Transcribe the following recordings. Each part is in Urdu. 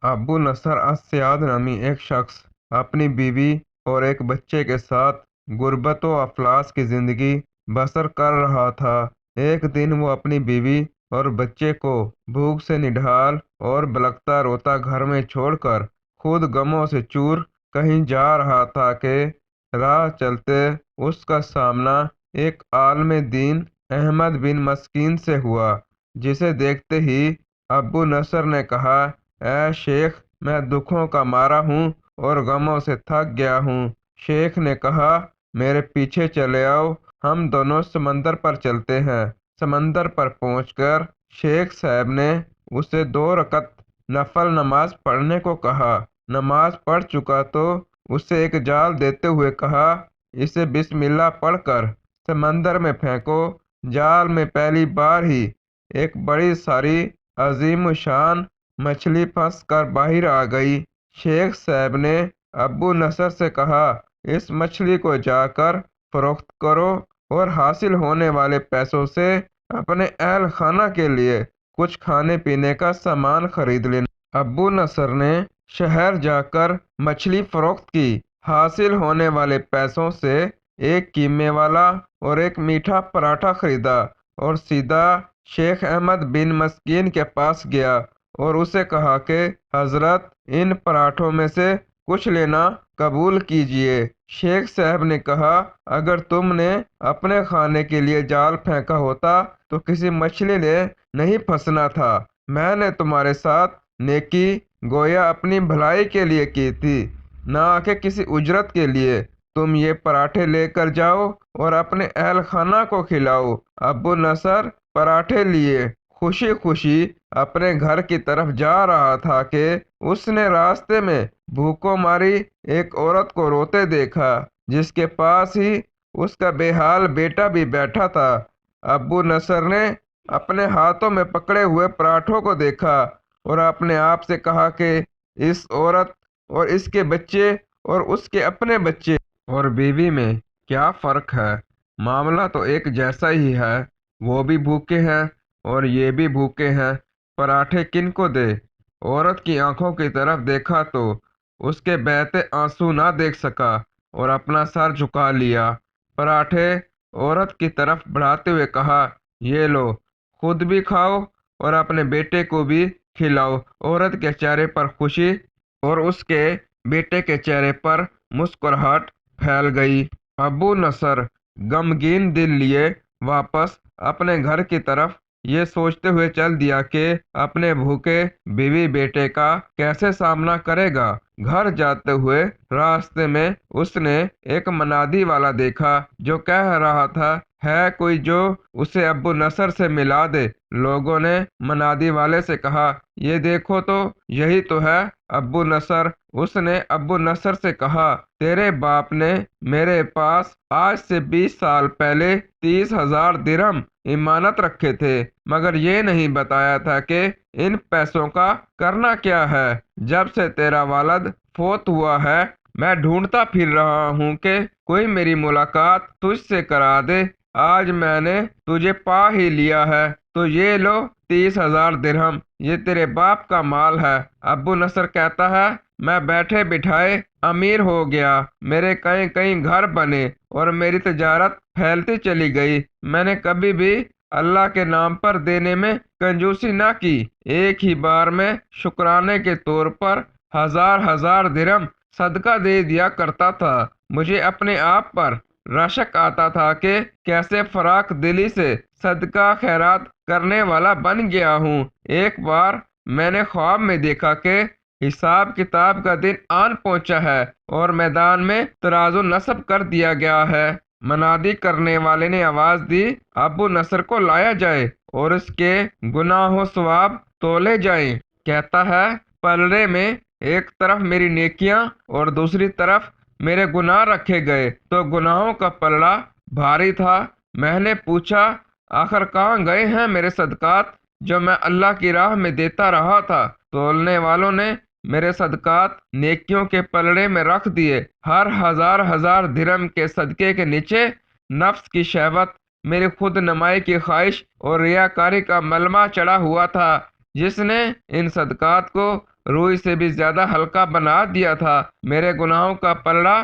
ابو نصر السیاد نامی ایک شخص اپنی بیوی اور ایک بچے کے ساتھ غربت و افلاس کی زندگی بسر کر رہا تھا۔ ایک دن وہ اپنی بیوی اور بچے کو بھوک سے نڈھال اور بلکتا روتا گھر میں چھوڑ کر خود غموں سے چور کہیں جا رہا تھا کہ راہ چلتے اس کا سامنا ایک عالم دین احمد بن مسکین سے ہوا، جسے دیکھتے ہی ابو نصر نے کہا، اے شیخ، میں دکھوں کا مارا ہوں اور غموں سے تھک گیا ہوں۔ شیخ نے کہا، میرے پیچھے چلے آؤ، ہم دونوں سمندر پر چلتے ہیں۔ سمندر پر پہنچ کر شیخ صاحب نے اسے 2 رکعت نفل نماز پڑھنے کو کہا۔ نماز پڑھ چکا تو اسے ایک جال دیتے ہوئے کہا، اسے بسم اللہ پڑھ کر سمندر میں پھینکو۔ جال میں پہلی بار ہی ایک بڑی ساری عظیم الشان مچھلی پھنس کر باہر آ گئی۔ شیخ صاحب نے ابو نصر سے کہا، اس مچھلی کو جا کر فروخت کرو اور حاصل ہونے والے پیسوں سے اپنے اہل خانہ کے لیے کچھ کھانے پینے کا سامان خرید لینا۔ ابو نصر نے شہر جا کر مچھلی فروخت کی۔ حاصل ہونے والے پیسوں سے ایک قیمے والا اور ایک میٹھا پراٹھا خریدا اور سیدھا شیخ احمد بن مسکین کے پاس گیا اور اسے کہا کہ حضرت، ان پراٹھوں میں سے کچھ لینا قبول کیجئے۔ شیخ صاحب نے کہا، اگر تم نے اپنے کھانے کے لیے جال پھینکا ہوتا تو کسی مچھلی نے نہیں پھنسنا تھا۔ میں نے تمہارے ساتھ نیکی گویا اپنی بھلائی کے لیے کی تھی، نہ کہ کسی اجرت کے لیے۔ تم یہ پراٹھے لے کر جاؤ اور اپنے اہل خانہ کو کھلاؤ۔ ابو نصر پراٹھے لیے خوشی خوشی اپنے گھر کی طرف جا رہا تھا کہ اس نے راستے میں بھوکوں ماری ایک عورت کو روتے دیکھا، جس کے پاس ہی اس کا بے حال بیٹا بھی بیٹھا تھا۔ ابو نصر نے اپنے ہاتھوں میں پکڑے ہوئے پراٹھوں کو دیکھا اور اپنے آپ سے کہا کہ اس عورت اور اس کے بچے اور اس کے اپنے بچے اور بیوی میں کیا فرق ہے؟ معاملہ تو ایک جیسا ہی ہے۔ وہ بھی بھوکے ہیں اور یہ بھی بھوکے ہیں، پراٹھے کن کو دے؟ عورت کی آنکھوں کی طرف دیکھا تو اس کے بہتے آنسو نہ دیکھ سکا اور اپنا سر جھکا لیا۔ پراٹھے عورت کی طرف بڑھاتے ہوئے کہا، یہ لو، خود بھی کھاؤ اور اپنے بیٹے کو بھی کھلاؤ۔ عورت کے چہرے پر خوشی اور اس کے بیٹے کے چہرے پر مسکراہٹ پھیل گئی۔ ابو نصر غمگین دل لیے واپس اپنے گھر کی طرف یہ سوچتے ہوئے چل دیا کہ اپنے بھوکے بیوی بیٹے کا کیسے سامنا کرے گا۔ گھر جاتے ہوئے راستے میں اس نے ایک منادی والا دیکھا جو کہہ رہا تھا، ہے کوئی جو اسے ابو نصر سے ملا دے؟ لوگوں نے منادی والے سے کہا، یہ دیکھو تو، یہی تو ہے ابو نصر۔ اس نے ابو نصر سے کہا، تیرے باپ نے میرے پاس آج سے 20 سال پہلے 30,000 درہم امانت رکھے تھے، مگر یہ نہیں بتایا تھا کہ ان پیسوں کا کرنا کیا ہے۔ جب سے تیرا والد فوت ہوا ہے میں ڈھونڈتا پھر رہا ہوں کہ کوئی میری ملاقات تجھ سے کرا دے۔ آج میں نے تجھے پا ہی لیا ہے، تو یہ لو 30,000 درہم، یہ تیرے باپ کا مال ہے۔ ابو نصر کہتا ہے، میں بیٹھے بٹھائے امیر ہو گیا، میرے کئی کئی گھر بنے اور میری تجارت پھیلتی چلی گئی۔ میں نے کبھی بھی اللہ کے نام پر دینے میں کنجوسی نہ کی۔ ایک ہی بار میں شکرانے کے طور پر 1000 درہم صدقہ دے دیا کرتا تھا۔ مجھے اپنے آپ پر رشک آتا تھا کہ کیسے فراق دلی سے صدقہ خیرات کرنے والا بن گیا ہوں۔ ایک بار میں نے خواب میں دیکھا کہ حساب کتاب کا دن آن پہنچا ہے اور میدان میں ترازو نصب کر دیا گیا ہے۔ منادی کرنے والے نے آواز دی، ابو نصر کو لایا جائے اور اس کے گناہ و ثواب تولے جائیں۔ کہتا ہے، پلڑے میں ایک طرف میری نیکیاں اور دوسری طرف میرے گناہ رکھے گئے تو گناہوں کا پلڑا بھاری تھا۔ میں نے پوچھا، آخر کہاں گئے ہیں میرے صدقات جو میں اللہ کی راہ میں دیتا رہا تھا؟ تولنے والوں نے میرے صدقات نیکیوں کے پلڑے میں رکھ دیے۔ ہر 1000 درہم کے صدقے کے نیچے نفس کی شہوت، میری خود نمائی کی خواہش اور ریاکاری کا ملمہ چڑھا ہوا تھا۔ جس نے ان صدقات کو روئی سے بھی زیادہ ہلکا بنا دیا تھا۔ میرے گناہوں کا پلڑا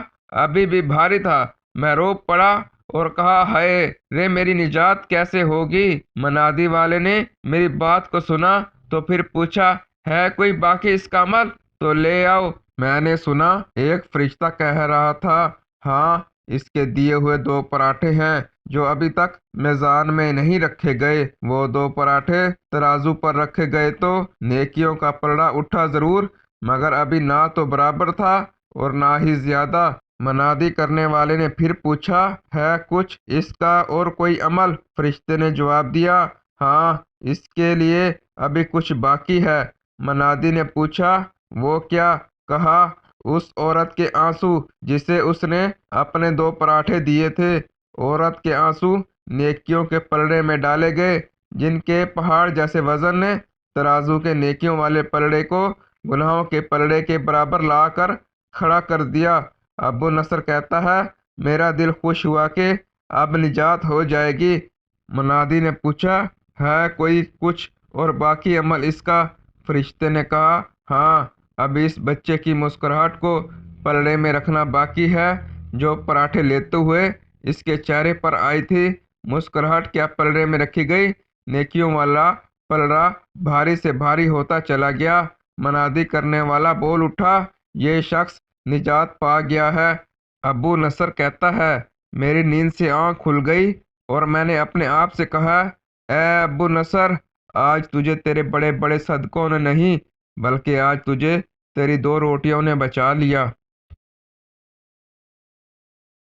ابھی بھی بھاری تھا۔ میں رو پڑا اور کہا، ہائے رے، میری نجات کیسے ہوگی؟ منادی والے نے میری بات کو سنا تو پھر پوچھا، ہے کوئی باقی اس کا عمل؟ تو لے آؤ۔ میں نے سنا ایک فرشتہ کہہ رہا تھا، ہاں، اس کے دیے ہوئے 2 پراٹھے ہیں جو ابھی تک میزان میں نہیں رکھے گئے۔ وہ 2 پراٹھے ترازو پر رکھے گئے تو نیکیوں کا پلڑا اٹھا ضرور، مگر ابھی نہ تو برابر تھا اور نہ ہی زیادہ۔ منادی کرنے والے نے پھر پوچھا، ہے کچھ اس کا اور کوئی عمل؟ فرشتے نے جواب دیا، ہاں، اس کے لیے ابھی کچھ باقی ہے۔ منادی نے پوچھا، وہ کیا؟ کہا، اس عورت کے آنسو جسے اس نے اپنے 2 پراٹھے دیے تھے۔ عورت کے آنسو نیکیوں کے پلڑے میں ڈالے گئے، جن کے پہاڑ جیسے وزن نے ترازو کے نیکیوں والے پلڑے کو گناہوں کے پلڑے کے برابر لا کر کھڑا کر دیا۔ ابو نصر کہتا ہے، میرا دل خوش ہوا کہ اب نجات ہو جائے گی۔ منادی نے پوچھا، ہے کوئی کچھ اور باقی عمل اس کا؟ فرشتے نے کہا، ہاں، اب اس بچے کی مسکراہٹ کو پلڑے میں رکھنا باقی ہے جو پراٹھے لیتے ہوئے اس کے چہرے پر آئی تھی۔ مسکراہٹ کیا پلڑے میں رکھی گئی، نیکیوں والا پلڑا بھاری سے بھاری ہوتا چلا گیا۔ منادی کرنے والا بول اٹھا، یہ شخص نجات پا گیا ہے۔ ابو نصر کہتا ہے، میری نیند سے آنکھ کھل گئی اور میں نے اپنے آپ سے کہا، اے ابو نصر، آج تجھے تیرے بڑے بڑے صدقوں نے نہیں، بلکہ آج تجھے تیری 2 روٹیوں نے بچا لیا۔